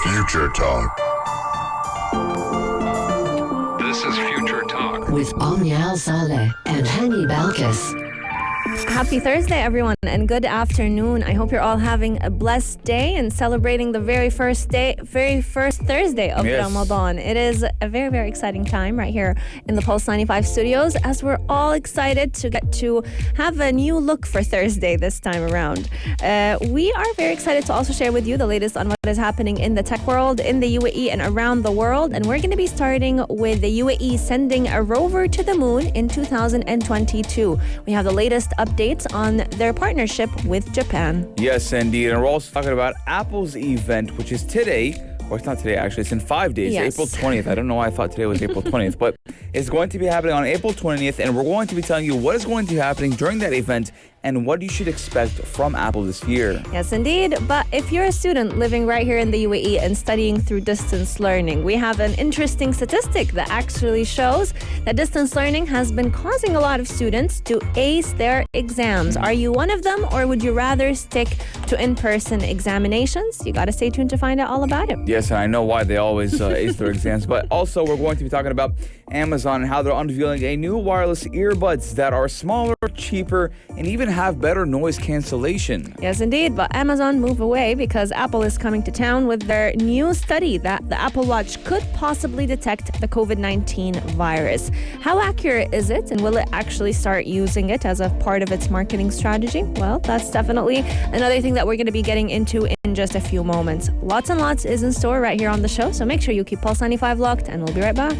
Future Talk. This is Future Talk with Omnial Saleh and Hani Balkis. Happy Thursday, everyone, and good afternoon. I hope you're all having a blessed day and celebrating the very first Thursday of Ramadan. It is a very, very exciting time right here in the Pulse 95 studios as we're all excited to get to have a new look for Thursday this time around. We are very excited to also share with you the latest on what is happening in the tech world, in the UAE, and around the world. And we're going to be starting with the UAE sending a rover to the moon in 2022. We have the latest updates on their partnership with Japan. Yes, indeed. And we're also talking about Apple's event, which is today. Or it's not today, actually. It's in 5 days, Yes. April 20th. I don't know why I thought today was April 20th, but it's going to be happening on April 20th, and we're going to be telling you what is going to be happening during that event and what you should expect from Apple this year. Yes, indeed. But if you're a student living right here in the UAE and studying through distance learning, we have an interesting statistic that actually shows that distance learning has been causing a lot of students to ace their exams. Are you one of them, or would you rather stick to in-person examinations? You got to stay tuned to find out all about it. Yes, and I know why they always ace their exams, but also we're going to be talking about Amazon and how they're unveiling a new wireless earbuds that are smaller, cheaper, and even have better noise cancellation. Yes, indeed. But Amazon move away because Apple is coming to town with their new study that the Apple Watch could possibly detect the COVID-19 virus. How accurate is it, and will it actually start using it as a part of its marketing strategy? Well, that's definitely another thing that we're going to be getting into in just a few moments. Lots and lots is in store right here on the show, so make sure you keep Pulse 95 locked, and we'll be right back.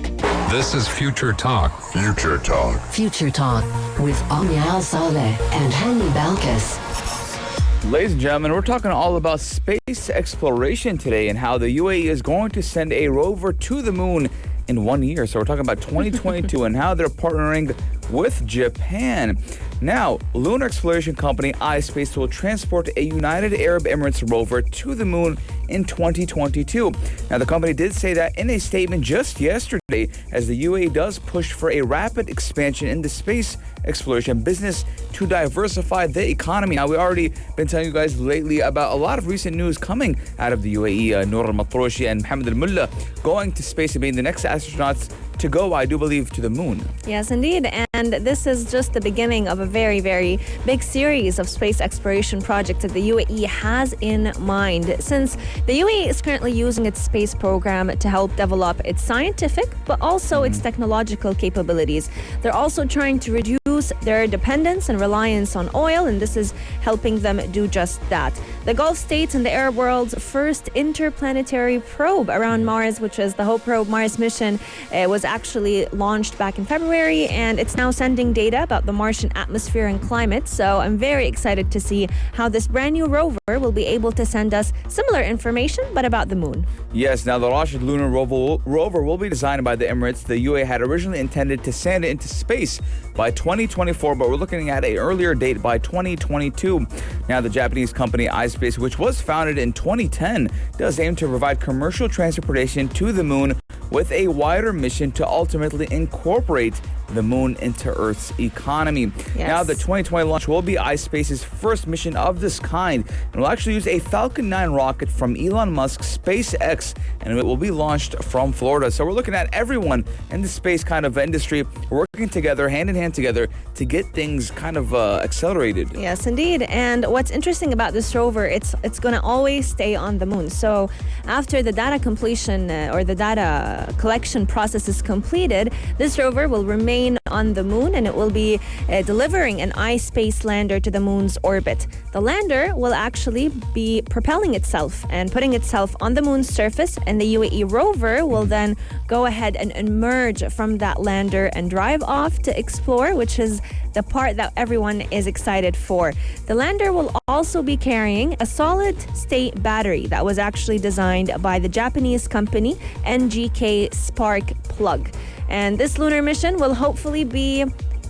This is Future Talk. Future Talk. Future Talk with Omnial Saleh and Hani Balkis. Ladies and gentlemen, we're talking all about space exploration today and how the UAE is going to send a rover to the moon in 1 year. So we're talking about 2022 and how they're partnering with Japan. Now, lunar exploration company iSpace will transport a United Arab Emirates rover to the moon in 2022. Now, the company did say that in a statement just yesterday, as the UAE does push for a rapid expansion in the space exploration business to diversify the economy. Now, we've already been telling you guys lately about a lot of recent news coming out of the UAE. Noor al-Matroshi and Mohammed al-Mullah going to space and being the next astronauts to go, I do believe, to the moon. Yes, indeed. And this is just the beginning of a very, very big series of space exploration projects that the UAE has in mind. Since the UAE is currently using its space program to help develop its scientific, but also its technological capabilities. They're also trying to reduce their dependence and reliance on oil, and this is helping them do just that. The Gulf states and the Arab world's first interplanetary probe around Mars, which is the Hope Probe Mars mission, was actually launched back in February, and it's now sending data about the Martian atmosphere and climate. So I'm very excited to see how this brand new rover will be able to send us similar information, but about the moon. Yes, now the Rashid lunar rover will be designed by the Emirates. The UAE had originally intended to send it into space by 2024, but we're looking at an earlier date by 2022. Now, the Japanese company iSpace, which was founded in 2010, does aim to provide commercial transportation to the moon with a wider mission to ultimately incorporate the moon into Earth's economy. Yes. Now, the 2020 launch will be iSpace's first mission of this kind, and will actually use a Falcon 9 rocket from Elon Musk's SpaceX, and it will be launched from Florida. So we're looking at everyone in the space kind of industry working together, hand in hand together, to get things kind of accelerated. Yes, indeed. And what's interesting about this rover, it's going to always stay on the moon. So after the data completion or the data collection process is completed, this rover will remain on the moon, and it will be delivering an iSpace lander to the moon's orbit. The lander will actually be propelling itself and putting itself on the moon's surface, and the UAE rover will then go ahead and emerge from that lander and drive off to explore, which is the part that everyone is excited for. The lander will also be carrying a solid-state battery that was actually designed by the Japanese company NGK Spark Plug. And this lunar mission will hopefully be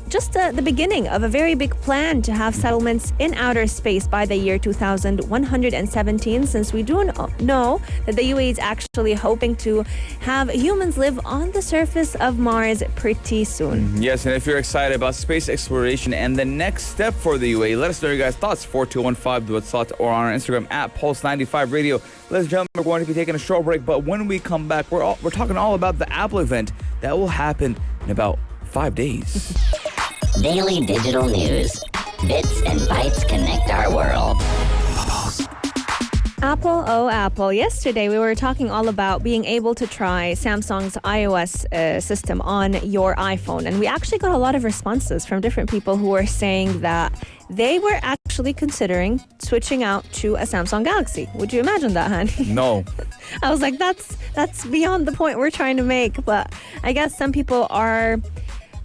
just the beginning of a very big plan to have settlements in outer space by the year 2117, since we do know that the UAE is actually hoping to have humans live on the surface of Mars pretty soon. Yes, and if you're excited about space exploration and the next step for the UAE, let us know your guys' thoughts. 4215 do its thoughts or on our Instagram at Pulse95 Radio. Ladies and gentlemen, we're going to be taking a short break, but when we come back, we're talking all about the Apple event that will happen in about 5 days. Daily digital news. Bits and bytes connect our world. Apple, oh Apple. Yesterday we were talking all about being able to try Samsung's iOS system on your iPhone. And we actually got a lot of responses from different people who were saying that they were actually considering switching out to a Samsung Galaxy. Would you imagine that, honey? No. I was like, that's beyond the point we're trying to make. But I guess some people are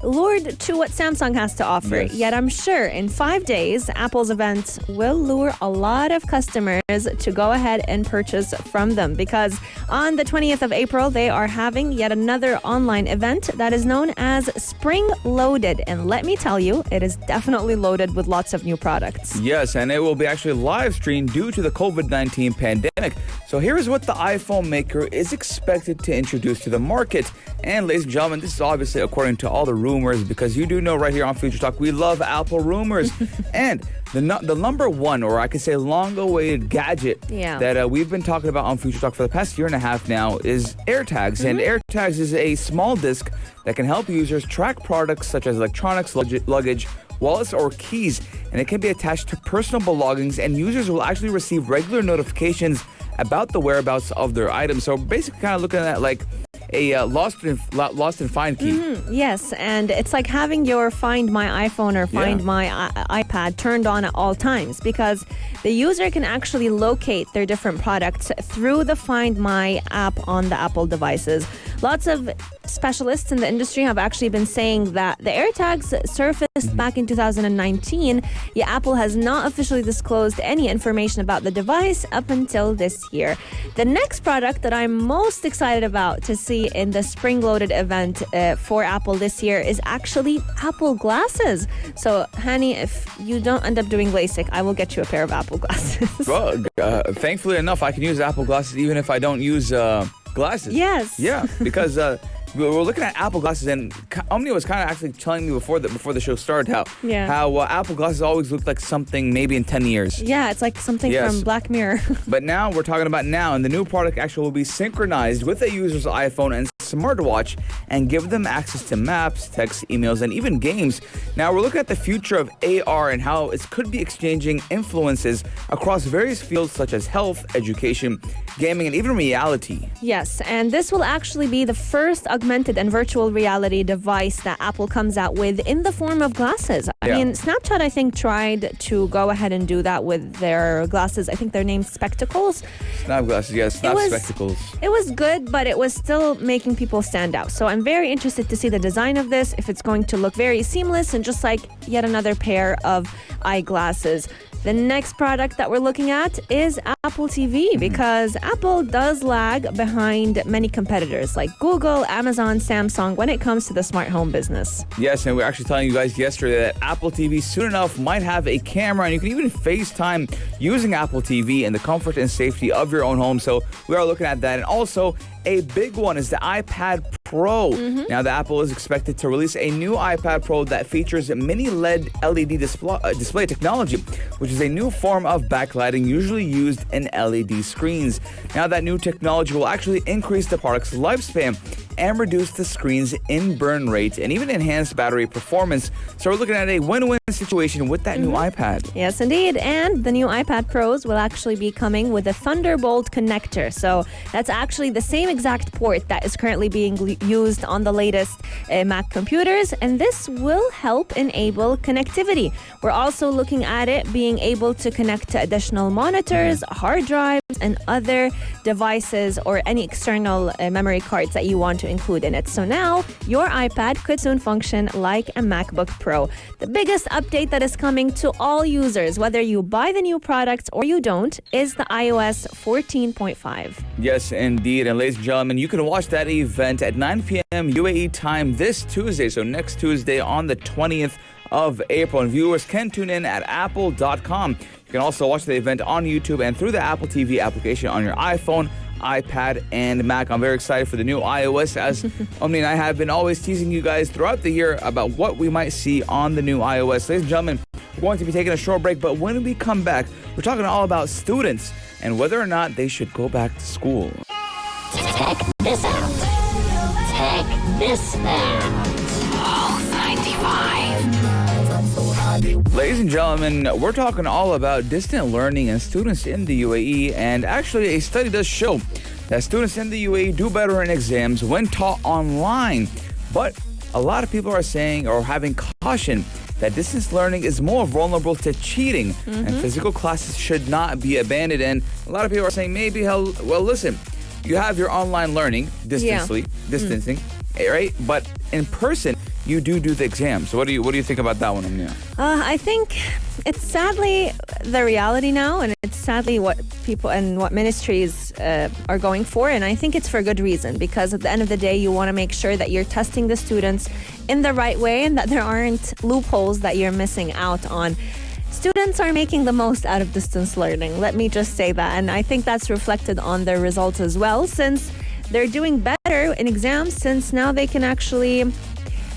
lured to what Samsung has to offer. Yes. Yet I'm sure in 5 days, Apple's event will lure a lot of customers to go ahead and purchase from them, because on the 20th of April, they are having yet another online event that is known as Spring Loaded. And let me tell you, it is definitely loaded with lots of new products. Yes, and it will be actually live streamed due to the COVID-19 pandemic. So here's what the iPhone maker is expected to introduce to the market. And ladies and gentlemen, this is obviously according to all the rumors, because you do know right here on Future Talk, we love Apple rumors. And the number one, or I could say long-awaited gadget that we've been talking about on Future Talk for the past year and a half now is AirTags. And AirTags is a small disc that can help users track products such as electronics, luggage, wallets, or keys. And it can be attached to personal belongings, and users will actually receive regular notifications about the whereabouts of their items. So basically kind of looking at like a lost and find key. Yes, and it's like having your Find My iPhone or Find My iPad turned on at all times, because the user can actually locate their different products through the Find My app on the Apple devices. Lots of specialists in the industry have actually been saying that the AirTags surfaced back in 2019, yet Apple has not officially disclosed any information about the device up until this year. The next product that I'm most excited about to see in the Spring Loaded event for Apple this year is actually Apple glasses. So, Hani, if you don't end up doing LASIK, I will get you a pair of Apple glasses. Well, thankfully enough, I can use Apple glasses even if I don't use glasses. Yes. Yeah, because we're looking at Apple glasses, and Omni was kind of actually telling me before the show started how Apple glasses always looked like something maybe in 10 years. Yeah, it's like something from Black Mirror. But now we're talking about now, and the new product actually will be synchronized with a user's iPhone and smartwatch and give them access to maps, text, emails, and even games. Now we're looking at the future of AR and how it could be exchanging influences across various fields such as health, education, gaming, and even reality. Yes, and this will actually be the first augmented and virtual reality device that Apple comes out with in the form of glasses. I mean, Snapchat, I think, tried to go ahead and do that with their glasses. I think they're named Spectacles. Snap glasses, yes, Snap Spectacles. It was good, but it was still making people stand out. So I'm very interested to see the design of this, if it's going to look very seamless and just like yet another pair of eyeglasses. The next product that we're looking at is Apple TV, because Apple does lag behind many competitors like Google, Amazon, Samsung when it comes to the smart home business. Yes, and we're actually telling you guys yesterday that Apple TV soon enough might have a camera, and you can even FaceTime using Apple TV in the comfort and safety of your own home. So we are looking at that. And also, a big one is the iPad Pro. Now, the Apple is expected to release a new iPad Pro that features mini LED display technology, which is a new form of backlighting usually used in LED screens. Now, that new technology will actually increase the product's lifespan and reduce the screen's in-burn rate and even enhance battery performance. So we're looking at a win-win situation with that new iPad. Yes, indeed. And the new iPad Pros will actually be coming with a Thunderbolt connector. So that's actually the same exact port that is currently being used on the latest Mac computers. And this will help enable connectivity. We're also looking at it being able to connect to additional monitors, hard drives, and other devices or any external memory cards that you want to include in it. So now your iPad could soon function like a MacBook Pro. The biggest update that is coming to all users, whether you buy the new products or you don't, is the iOS 14.5. Yes, indeed. And ladies and gentlemen, you can watch that event at 9 p.m. UAE time this Tuesday. So next Tuesday on the 20th of April. And viewers can tune in at apple.com. You can also watch the event on YouTube and through the Apple TV application on your iPhone, iPad, and Mac. I'm very excited for the new iOS, as Omni and I have been always teasing you guys throughout the year about what we might see on the new iOS. Ladies and gentlemen, we're going to be taking a short break, but when we come back, we're talking all about students and whether or not they should go back to school. Check this out. Check this out. Oh, 95. Ladies and gentlemen, we're talking all about distant learning and students in the UAE, and actually a study does show that students in the UAE do better in exams when taught online. But a lot of people are saying or having caution that distance learning is more vulnerable to cheating and physical classes should not be abandoned. And a lot of people are saying maybe, well, listen, you have your online learning distancing, right? But in person, you do the exam. So what do you think about that one, Amnia? I think it's sadly the reality now, and it's sadly what people and what ministries are going for. And I think it's for good reason, because at the end of the day, you want to make sure that you're testing the students in the right way and that there aren't loopholes that you're missing out on. Students are making the most out of distance learning. Let me just say that. And I think that's reflected on their results as well, since they're doing better in exams, since now they can actually,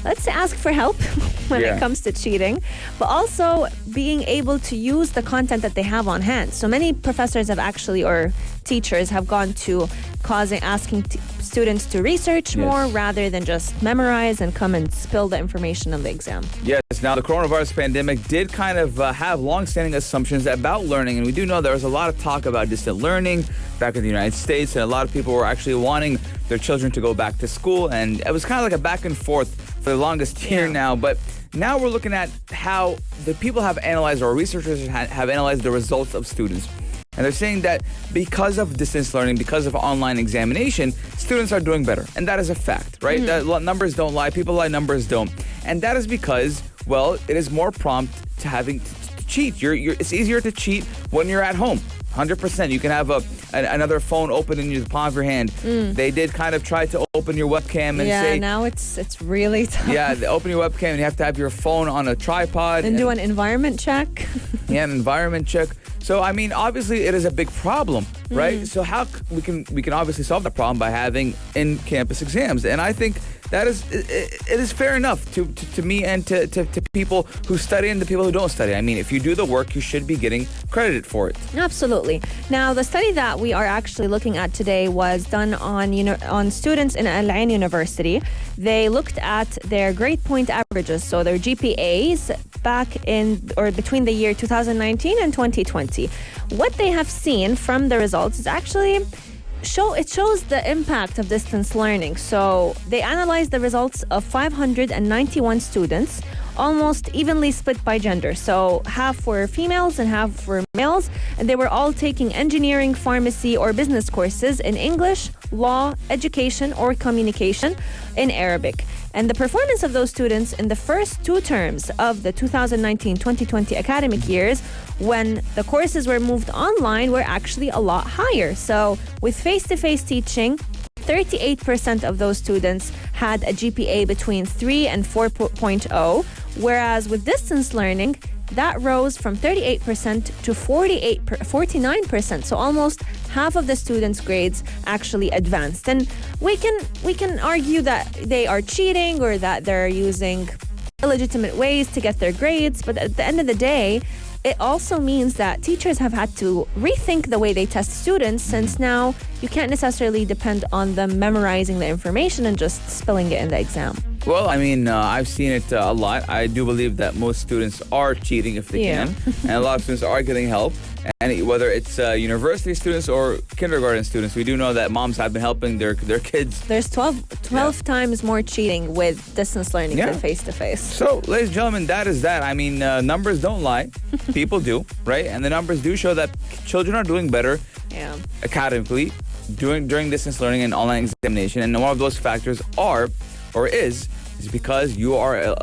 let's say, ask for help when it comes to cheating, but also being able to use the content that they have on hand. So many professors have actually, or teachers have gone to asking students to research more rather than just memorize and come and spill the information on the exam. Yes, now the coronavirus pandemic did kind of have long-standing assumptions about learning, and we do know there was a lot of talk about distant learning back in the United States, and a lot of people were actually wanting their children to go back to school, and it was kind of like a back and forth for the longest year now. But now we're looking at how the people have analyzed, or researchers have analyzed the results of students. And they're saying that because of distance learning, because of online examination, students are doing better. And that is a fact, right? That numbers don't lie. People lie, numbers don't. And that is because, well, it is more prompt to having to cheat. It's easier to cheat when you're at home. 100%. You can have another phone open in the palm of your hand. They did kind of try to open your webcam and say... Yeah, now it's really tough. Yeah, they open your webcam and you have to have your phone on a tripod. And do an environment check. Yeah, an environment check. So, I mean, obviously it is a big problem, right? So how we can obviously solve that problem by having in-campus exams. And I think that it is fair enough to me and to people who study and the people who don't study. I mean, if you do the work, you should be getting credited for it. Absolutely. Now, the study that we are actually looking at today was done on students in Al Ain University. They looked at their grade point averages, so their GPAs back in or between the year 2019 and 2020. What they have seen from the results is actually shows the impact of distance learning. So they analyzed the results of 591 students, almost evenly split by gender. So half were females and half were males, and they were all taking engineering, pharmacy, or business courses in English, law, education, or communication in Arabic. And the performance of those students in the first two terms of the 2019-2020 academic years, when the courses were moved online, were actually a lot higher. So with face-to-face teaching, 38% of those students had a GPA between 3 and 4.0, whereas with distance learning, that rose from 38% to 49%. So almost half of the students' grades actually advanced. And we can argue that they are cheating or that they're using illegitimate ways to get their grades, but at the end of the day, it also means that teachers have had to rethink the way they test students, since now you can't necessarily depend on them memorizing the information and just spilling it in the exam. Well, I mean, I've seen it a lot. I do believe that most students are cheating if they can, and a lot of students are getting help. And whether it's university students or kindergarten students, we do know that moms have been helping their kids. There's 12 times more cheating with distance learning than face-to-face. So, ladies and gentlemen, that is that. I mean, numbers don't lie. People do, right? And the numbers do show that children are doing better academically during distance learning and online examination. And one of those factors is is because you are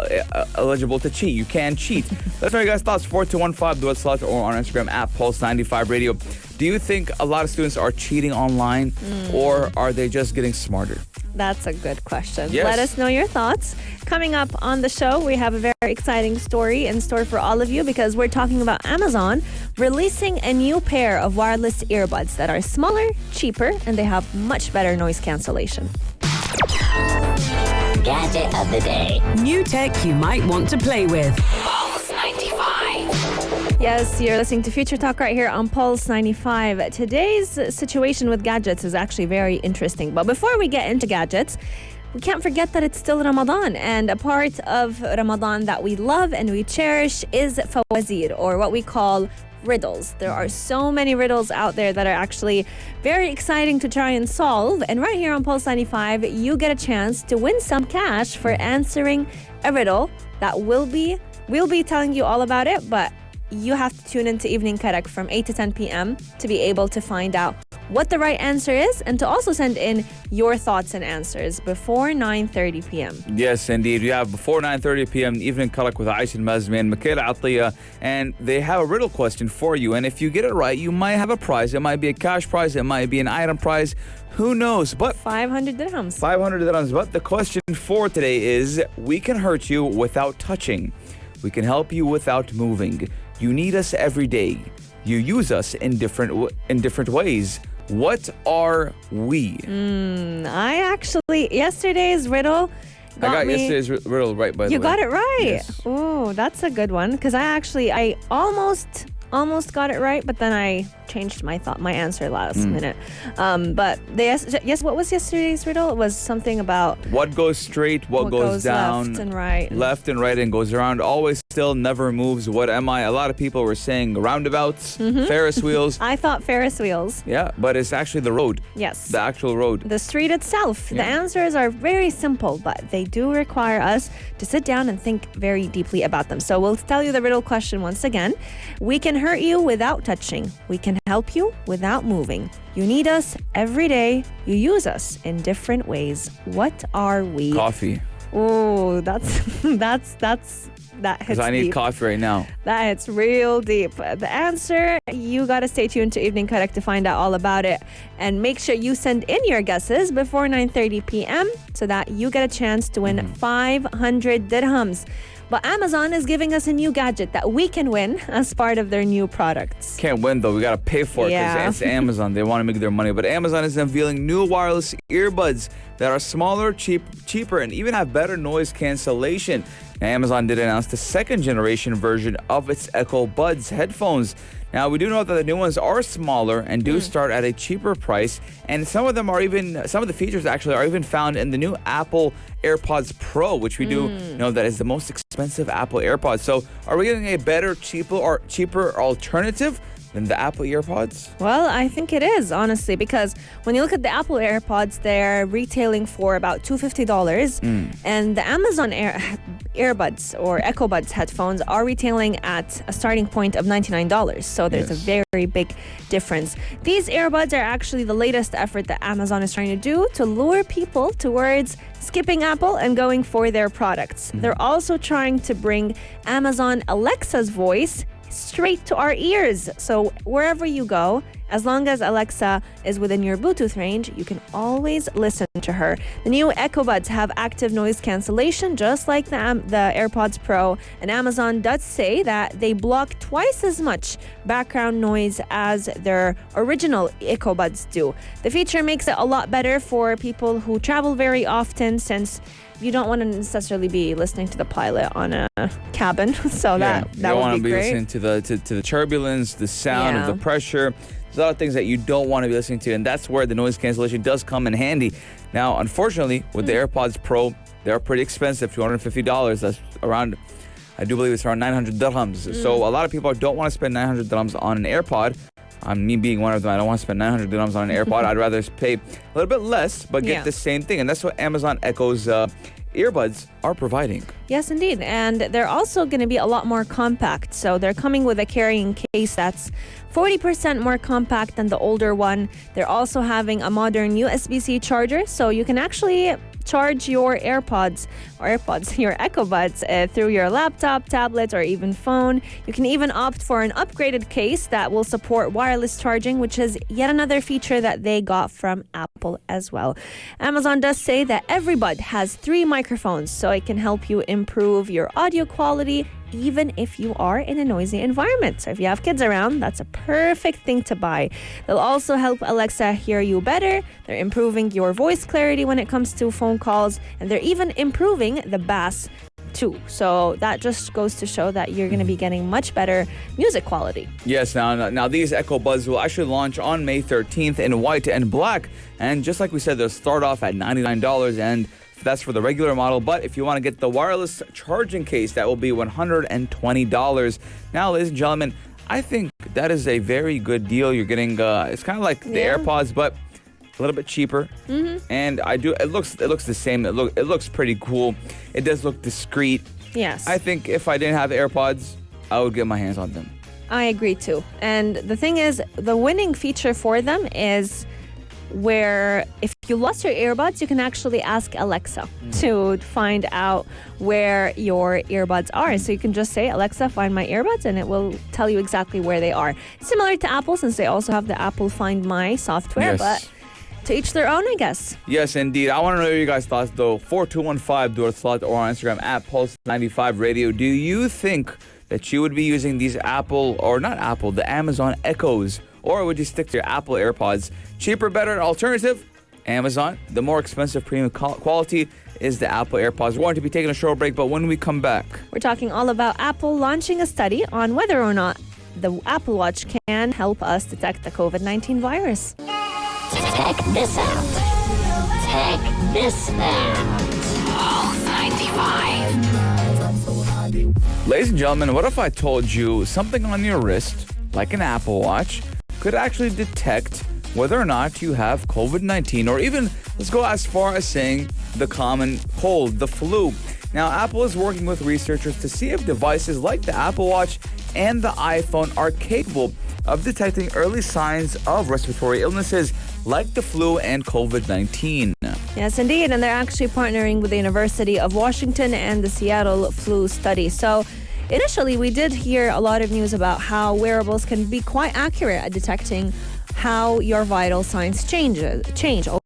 eligible to cheat. You can cheat. Let's know your guys' thoughts. 4215 the website or on Instagram at Pulse95 Radio. Do you think a lot of students are cheating online or are they just getting smarter? That's a good question. Yes. Let us know your thoughts. Coming up on the show, we have a very exciting story in store for all of you because we're talking about Amazon releasing a new pair of wireless earbuds that are smaller, cheaper, and they have much better noise cancellation. Gadget of the day. New tech you might want to play with. Pulse 95. Yes, you're listening to Future Talk right here on Pulse 95. Today's situation with gadgets is actually very interesting. But before we get into gadgets, we can't forget that it's still Ramadan, and a part of Ramadan that we love and we cherish is fawazir, or what we call riddles. There are so many riddles out there that are actually very exciting to try and solve. And right here on Pulse 95, you get a chance to win some cash for answering a riddle that we'll be telling you all about it, but you have to tune into Evening Karak from 8 to 10 p.m. to be able to find out what the right answer is and to also send in your thoughts and answers before 9:30 p.m. Yes, indeed. We have before 9:30 p.m. Evening Karak with Aisha Mazmi and Michaela Atiyah, and they have a riddle question for you. And if you get it right, you might have a prize. It might be a cash prize. It might be an item prize. Who knows? But 500 dirhams. 500 dirhams. But the question for today is, we can hurt you without touching. We can help you without moving. You need us every day. You use us in different ways. What are we? I actually, yesterday's riddle I got me. yesterday's riddle right, by the way. You got it right. Yes. Oh, that's a good one. Because I almost got it right, but then I changed my answer last minute. But what was yesterday's riddle? It was something about What goes straight, what goes down, left and right. left and right, and goes around, always still, never moves. What am I? A lot of people were saying roundabouts, Ferris wheels. I thought Ferris wheels. Yeah, but it's actually the road. Yes. The actual road. The street itself. The Yeah. answers are very simple, but they do require us to sit down and think very deeply about them. So we'll tell you the riddle question once again. We can hurt you without touching. We can help you without moving. You need us every day. You use us in different ways. What are we? Coffee. Oh, that hits Because I need deep. coffee right now. That hits real deep. The answer, you got to stay tuned to Evening Karak to find out all about it. And make sure you send in your guesses before 9:30 p.m. so that you get a chance to win 500 dirhams. But Amazon is giving us a new gadget that we can win as part of their new products. Can't win though. We gotta pay for it because Yeah. it's Amazon. They want to make their money. But Amazon is unveiling new wireless earbuds that are smaller, cheaper, and even have better noise cancellation. Now, Amazon did announce the second generation version of its Echo Buds headphones. Now, we do know that the new ones are smaller and do start at a cheaper price, and some of the features actually are even found in the new Apple AirPods Pro, which we do know that is the most expensive Apple AirPods. So, are we getting a better, cheaper alternative than the Apple AirPods? Well, I think it is, honestly, because when you look at the Apple AirPods, they're retailing for about $250, and the Amazon earbuds or Echo Buds headphones are retailing at a starting point of $99. So there's a very big difference. These earbuds are actually the latest effort that Amazon is trying to do to lure people towards skipping Apple and going for their products. They're also trying to bring Amazon Alexa's voice straight to our ears. So wherever you go, as long as Alexa is within your Bluetooth range, you can always listen to her. The new Echo Buds have active noise cancellation, just like the AirPods Pro, and Amazon does say that they block twice as much background noise as their original Echo Buds do. The feature makes it a lot better for people who travel very often, since you don't want to necessarily be listening to the pilot on a cabin. So that you don't would want be to be great. listening to the turbulence, the sound of Yeah. the pressure. There's a lot of things that you don't want to be listening to, and that's where the noise cancellation does come in handy. Now, unfortunately, with the AirPods Pro, they're pretty expensive, $250. That's around, I do believe it's around 900 dirhams. So a lot of people don't want to spend 900 dirhams on an AirPod. Me being one of them, I don't want to spend 900 dirhams on an AirPod. I'd rather pay a little bit less, but get the same thing. And that's what Amazon Echo's earbuds are providing. Yes, indeed. And they're also going to be a lot more compact. So they're coming with a carrying case that's 40% more compact than the older one. They're also having a modern USB-C charger, so you can actually charge your your Echo Buds through your laptop, tablet, or even phone. You can even opt for an upgraded case that will support wireless charging, which is yet another feature that they got from Apple as well. Amazon does say that every bud has 3 microphones, so it can help you improve your audio quality even if you are in a noisy environment. So if you have kids around, that's a perfect thing to buy. They'll also help Alexa hear you better. They're improving your voice clarity when it comes to phone calls, and they're even improving the bass too. So that just goes to show that you're going to be getting much better music quality. Yes, now these Echo Buds will actually launch on May 13th in white and black. And just like we said, they'll start off at $99, and that's for the regular model. But if you want to get the wireless charging case, that will be $120. Now, ladies and gentlemen, I think that is a very good deal. You're getting, it's kind of like the AirPods, but a little bit cheaper. And it looks the same. It looks pretty cool. It does look discreet. Yes. I think if I didn't have AirPods, I would get my hands on them. I agree too. And the thing is, the winning feature for them is where if you lost your earbuds, you can actually ask Alexa to find out where your earbuds are. So you can just say, Alexa, find my earbuds, and it will tell you exactly where they are. Similar to Apple, since they also have the Apple Find My software, but to each their own, I guess. Yes, indeed. I want to know your guys' thoughts, though. 4215 do a slot or on Instagram at Pulse95 Radio. Do you think that you would be using these the Amazon Echoes, or would you stick to your Apple AirPods? Cheaper, better alternative? Amazon. The more expensive premium quality is the Apple AirPods. We're going to be taking a short break, but when we come back, we're talking all about Apple launching a study on whether or not the Apple Watch can help us detect the COVID-19 virus. Check this out. Check this out. Pulse 95. Ladies and gentlemen, what if I told you something on your wrist, like an Apple Watch, could actually detect whether or not you have COVID-19, or even, let's go as far as saying, the common cold, the flu. Now, Apple is working with researchers to see if devices like the Apple Watch and the iPhone are capable of detecting early signs of respiratory illnesses like the flu and COVID-19. Yes, indeed. And they're actually partnering with the University of Washington and the Seattle Flu Study. So initially, we did hear a lot of news about how wearables can be quite accurate at detecting how your vital signs change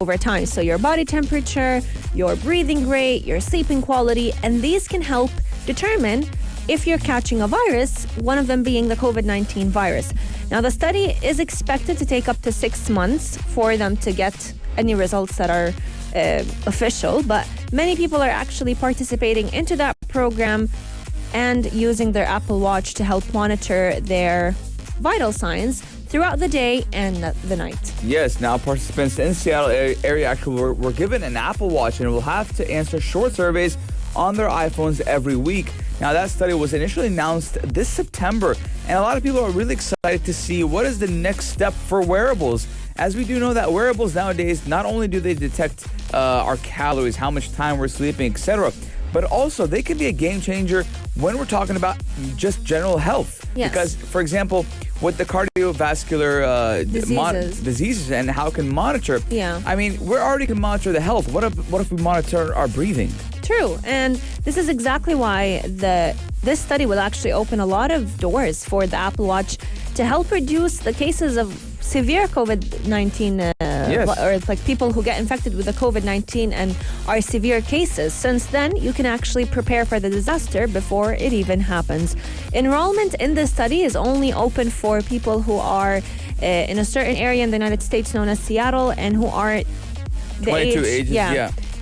over time. So your body temperature, your breathing rate, your sleeping quality, and these can help determine if you're catching a virus, one of them being the COVID-19 virus. Now, the study is expected to take up to 6 months for them to get any results that are official, but many people are actually participating into that program and using their Apple Watch to help monitor their vital signs throughout the day and the night. Yes, now participants in the Seattle area actually were given an Apple Watch and will have to answer short surveys on their iPhones every week. Now, that study was initially announced this September, and a lot of people are really excited to see what is the next step for wearables. As we do know that wearables nowadays, not only do they detect our calories, how much time we're sleeping, etc., but also they can be a game changer when we're talking about just general health. Yes. Because, for example, with the cardiovascular diseases and how it can monitor, I mean, we already can monitor the health. What if we monitor our breathing? True, and this is exactly why this study will actually open a lot of doors for the Apple Watch to help reduce the cases of severe COVID-19 or like people who get infected with the COVID-19 and are severe cases. Since then, you can actually prepare for the disaster before it even happens. Enrollment in this study is only open for people who are in a certain area in the United States known as Seattle and who are the 22 ages,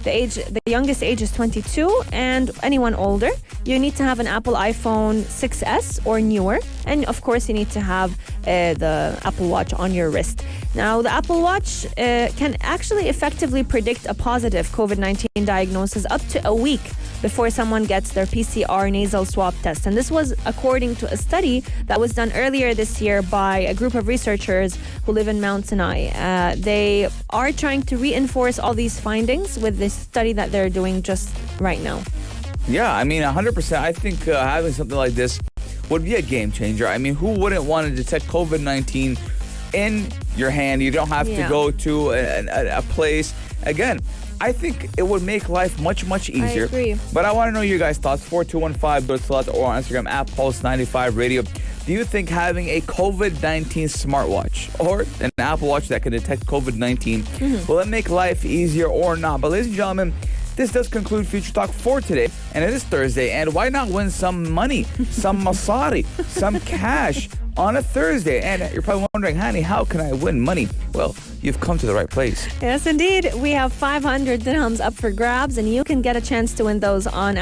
The youngest age is 22, and anyone older. You need to have an Apple iPhone 6S or newer, and of course you need to have the Apple Watch on your wrist. Now, the Apple Watch can actually effectively predict a positive COVID-19 diagnosis up to a week before someone gets their PCR nasal swab test. And this was according to a study that was done earlier this year by a group of researchers who live in Mount Sinai. They are trying to reinforce all these findings with this study that they're doing just right now. Yeah, I mean, 100%. I think having something like this would be a game changer. I mean, who wouldn't want to detect COVID-19 in your hand? You don't have to go to a place again, I think it would make life much, much easier. I agree. But I want to know your guys' thoughts. 4215 or on Instagram at Pulse95 Radio. Do you think having a COVID-19 smartwatch or an Apple Watch that can detect COVID-19 will it make life easier or not? But ladies and gentlemen, this does conclude Future Talk for today, and it is Thursday, and why not win some money, some masari, some cash on a Thursday? And you're probably wondering, honey, how can I win money? Well, you've come to the right place. Yes, indeed. We have 500 dirhams up for grabs, and you can get a chance to win those on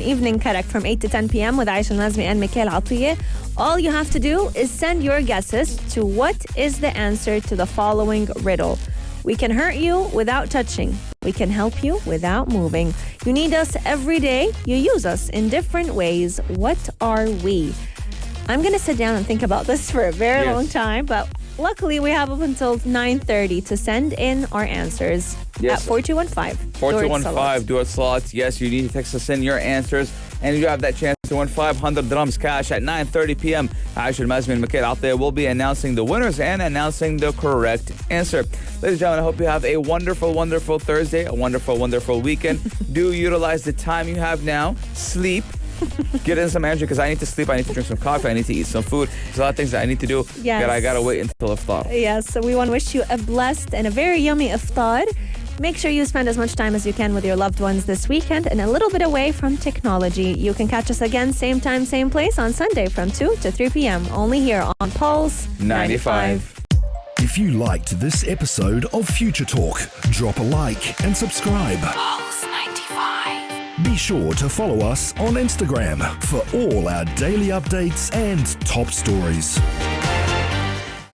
Evening Correct from 8 to 10 p.m. with Aisha Nazmi and Mikhail Atiyeh. All you have to do is send your guesses to what is the answer to the following riddle. We can hurt you without touching. We can help you without moving. You need us every day. You use us in different ways. What are we? I'm going to sit down and think about this for a very long time, but luckily we have up until 9:30 to send in our answers at 4215. 4215, do it slots. Yes, you need to text us in your answers, and you have that chance to win 500 dirhams cash at 9:30 p.m. Aisha Mazmi and Mikhail out there will be announcing the winners and announcing the correct answer. Ladies and gentlemen, I hope you have a wonderful, wonderful Thursday, a wonderful, wonderful weekend. Do utilize the time you have now. Sleep. Get in some energy because I need to sleep. I need to drink some coffee. I need to eat some food. There's a lot of things that I need to do. Yes. I gotta wait until iftar. Yes, so we want to wish you a blessed and a very yummy iftar. Make sure you spend as much time as you can with your loved ones this weekend and a little bit away from technology. You can catch us again, same time, same place on Sunday from 2 to 3 p.m. Only here on Pulse 95. If you liked this episode of Future Talk, drop a like and subscribe. Pulse 95. Be sure to follow us on Instagram for all our daily updates and top stories.